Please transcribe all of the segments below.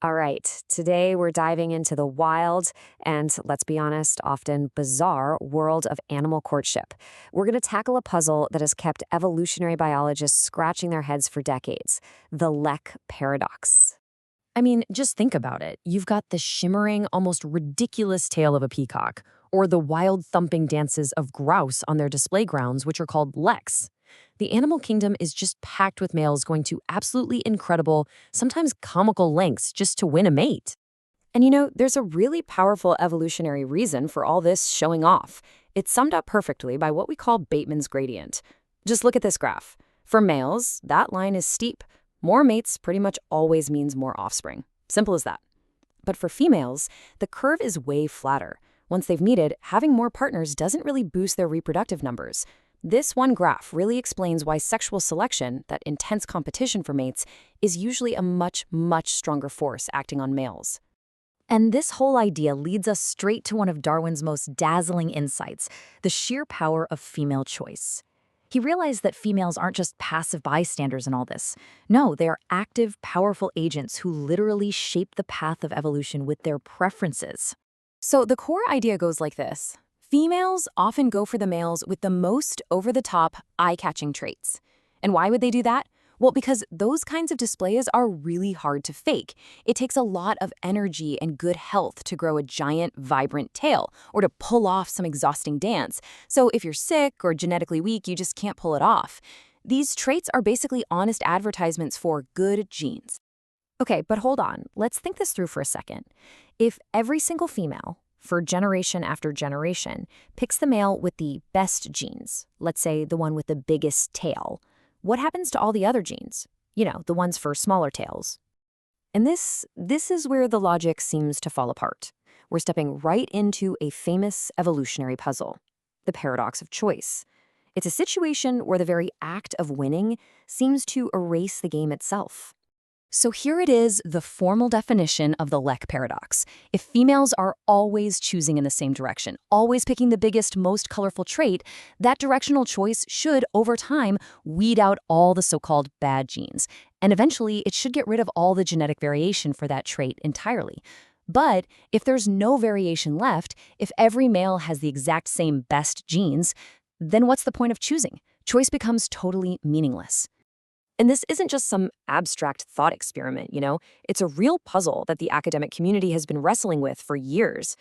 All right, today we're diving into the wild and, let's be honest, often bizarre world of animal courtship. We're going to tackle a puzzle that has kept evolutionary biologists scratching their heads for decades: the Lek Paradox. I mean, just think about it. You've got the shimmering, almost ridiculous tail of a peacock, or the wild thumping dances of grouse on their display grounds, which are called leks. The animal kingdom is just packed with males going to absolutely incredible, sometimes comical lengths just to win a mate. And there's a really powerful evolutionary reason for all this showing off. It's summed up perfectly by what we call Bateman's gradient. Just look at this graph. For males, that line is steep. More mates pretty much always means more offspring. Simple as that. But for females, the curve is way flatter. Once they've mated, having more partners doesn't really boost their reproductive numbers. This one graph really explains why sexual selection, that intense competition for mates, is usually a much, much stronger force acting on males. And this whole idea leads us straight to one of Darwin's most dazzling insights: the sheer power of female choice. He realized that females aren't just passive bystanders in all this. No, they are active, powerful agents who literally shape the path of evolution with their preferences. So the core idea goes like this. Females often go for the males with the most over-the-top, eye-catching traits. And why would they do that? Well, because those kinds of displays are really hard to fake. It takes a lot of energy and good health to grow a giant, vibrant tail or to pull off some exhausting dance. So if you're sick or genetically weak, you just can't pull it off. These traits are basically honest advertisements for good genes. Okay, but hold on. Let's think this through for a second. If every single female, for generation after generation, picks the male with the best genes, let's say the one with the biggest tail, what happens to all the other genes? The ones for smaller tails. And this is where the logic seems to fall apart. We're stepping right into a famous evolutionary puzzle: the paradox of choice. It's a situation where the very act of winning seems to erase the game itself. So here it is, the formal definition of the Lek paradox. If females are always choosing in the same direction, always picking the biggest, most colorful trait, that directional choice should, over time, weed out all the so-called bad genes. And eventually, it should get rid of all the genetic variation for that trait entirely. But if there's no variation left, if every male has the exact same best genes, then what's the point of choosing? Choice becomes totally meaningless. And this isn't just some abstract thought experiment, It's a real puzzle that the academic community has been wrestling with for years.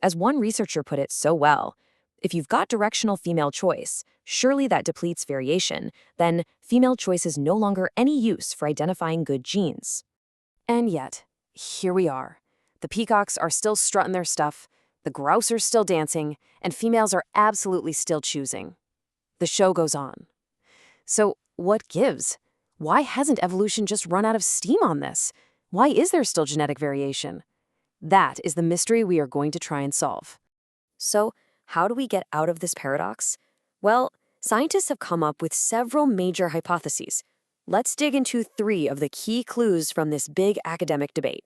As one researcher put it so well, if you've got directional female choice, surely that depletes variation, then female choice is no longer any use for identifying good genes. And yet, here we are. The peacocks are still strutting their stuff, the grouse are still dancing, and females are absolutely still choosing. The show goes on. So what gives? Why hasn't evolution just run out of steam on this? Why is there still genetic variation? That is the mystery we are going to try and solve. So, how do we get out of this paradox? Well, scientists have come up with several major hypotheses. Let's dig into 3 of the key clues from this big academic debate.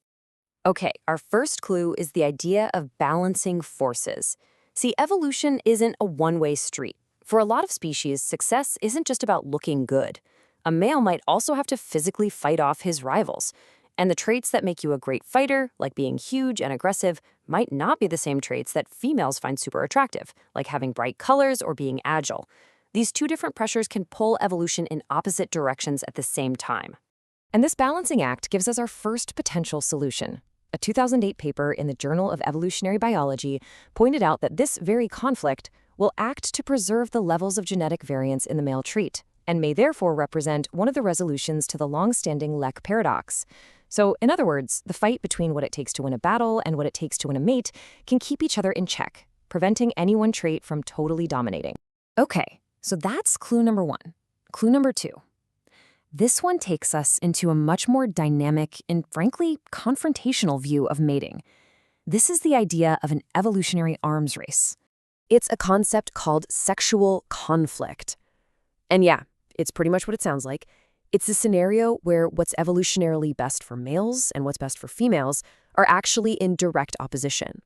Okay, our first clue is the idea of balancing forces. See, evolution isn't a one-way street. For a lot of species, success isn't just about looking good. A male might also have to physically fight off his rivals. And the traits that make you a great fighter, like being huge and aggressive, might not be the same traits that females find super attractive, like having bright colors or being agile. These 2 different pressures can pull evolution in opposite directions at the same time. And this balancing act gives us our first potential solution. A 2008 paper in the Journal of Evolutionary Biology pointed out that this very conflict will act to preserve the levels of genetic variance in the male trait, and may therefore represent one of the resolutions to the long-standing Lek paradox. So, in other words, the fight between what it takes to win a battle and what it takes to win a mate can keep each other in check, preventing any one trait from totally dominating. Okay, so that's clue number 1. Clue number 2. This one takes us into a much more dynamic and, frankly, confrontational view of mating. This is the idea of an evolutionary arms race. It's a concept called sexual conflict. And yeah, it's pretty much what it sounds like. It's a scenario where what's evolutionarily best for males and what's best for females are actually in direct opposition.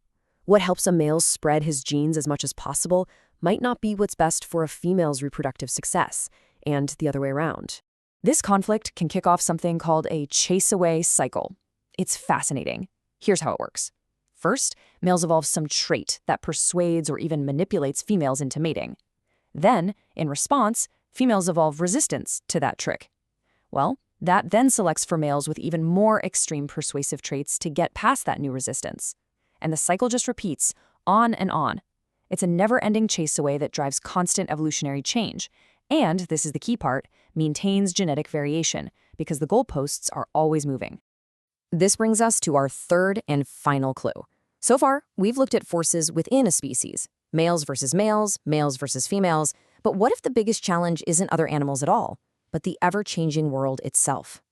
What helps a male spread his genes as much as possible might not be what's best for a female's reproductive success, and the other way around. This conflict can kick off something called a chase-away cycle. It's fascinating. Here's how it works. First, males evolve some trait that persuades or even manipulates females into mating. Then, in response, females evolve resistance to that trick. Well, that then selects for males with even more extreme persuasive traits to get past that new resistance. And the cycle just repeats, on and on. It's a never-ending chase away that drives constant evolutionary change. And, this is the key part, maintains genetic variation, because the goalposts are always moving. This brings us to our third and final clue. So far, we've looked at forces within a species, males versus males, males versus females, but what if the biggest challenge isn't other animals at all, but the ever-changing world itself?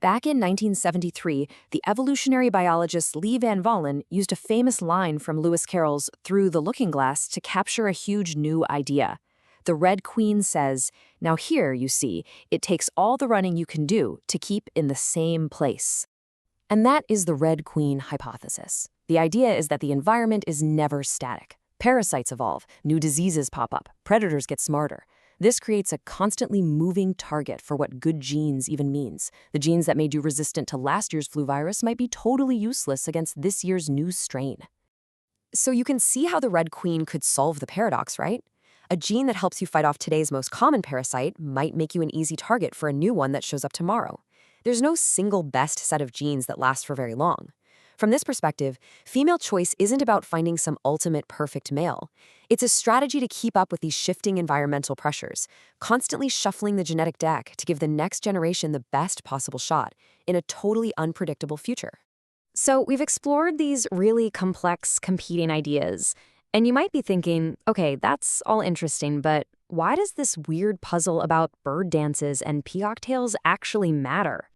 Back in 1973, the evolutionary biologist Lee Van Vollen used a famous line from Lewis Carroll's Through the Looking Glass to capture a huge new idea. The Red Queen says, "Now here, you see, it takes all the running you can do to keep in the same place." And that is the Red Queen hypothesis. The idea is that the environment is never static. Parasites evolve, new diseases pop up, predators get smarter. This creates a constantly moving target for what good genes even means. The genes that made you resistant to last year's flu virus might be totally useless against this year's new strain. So you can see how the Red Queen could solve the paradox, right? A gene that helps you fight off today's most common parasite might make you an easy target for a new one that shows up tomorrow. There's no single best set of genes that lasts for very long. From this perspective, female choice isn't about finding some ultimate perfect male. It's a strategy to keep up with these shifting environmental pressures, constantly shuffling the genetic deck to give the next generation the best possible shot in a totally unpredictable future. So we've explored these really complex, competing ideas. And you might be thinking, okay, that's all interesting, but why does this weird puzzle about bird dances and peacock tails actually matter?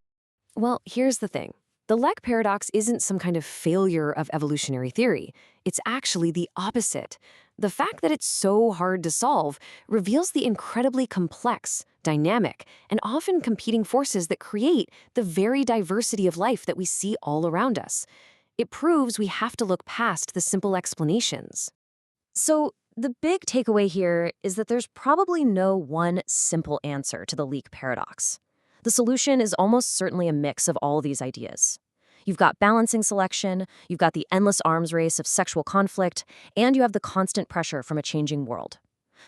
Well, here's the thing. The Lek paradox isn't some kind of failure of evolutionary theory. It's actually the opposite. The fact that it's so hard to solve reveals the incredibly complex, dynamic, and often competing forces that create the very diversity of life that we see all around us. It proves we have to look past the simple explanations. So, the big takeaway here is that there's probably no one simple answer to the Lek paradox. The solution is almost certainly a mix of all these ideas. You've got balancing selection, you've got the endless arms race of sexual conflict, and you have the constant pressure from a changing world.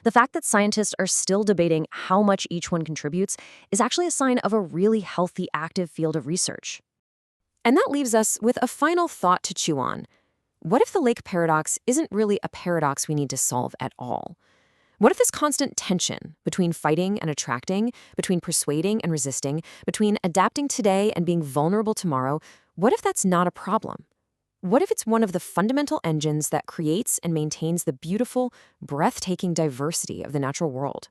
The fact that scientists are still debating how much each one contributes is actually a sign of a really healthy, active field of research. And that leaves us with a final thought to chew on. What if the Lek paradox isn't really a paradox we need to solve at all? What if this constant tension between fighting and attracting, between persuading and resisting, between adapting today and being vulnerable tomorrow, what if that's not a problem? What if it's one of the fundamental engines that creates and maintains the beautiful, breathtaking diversity of the natural world?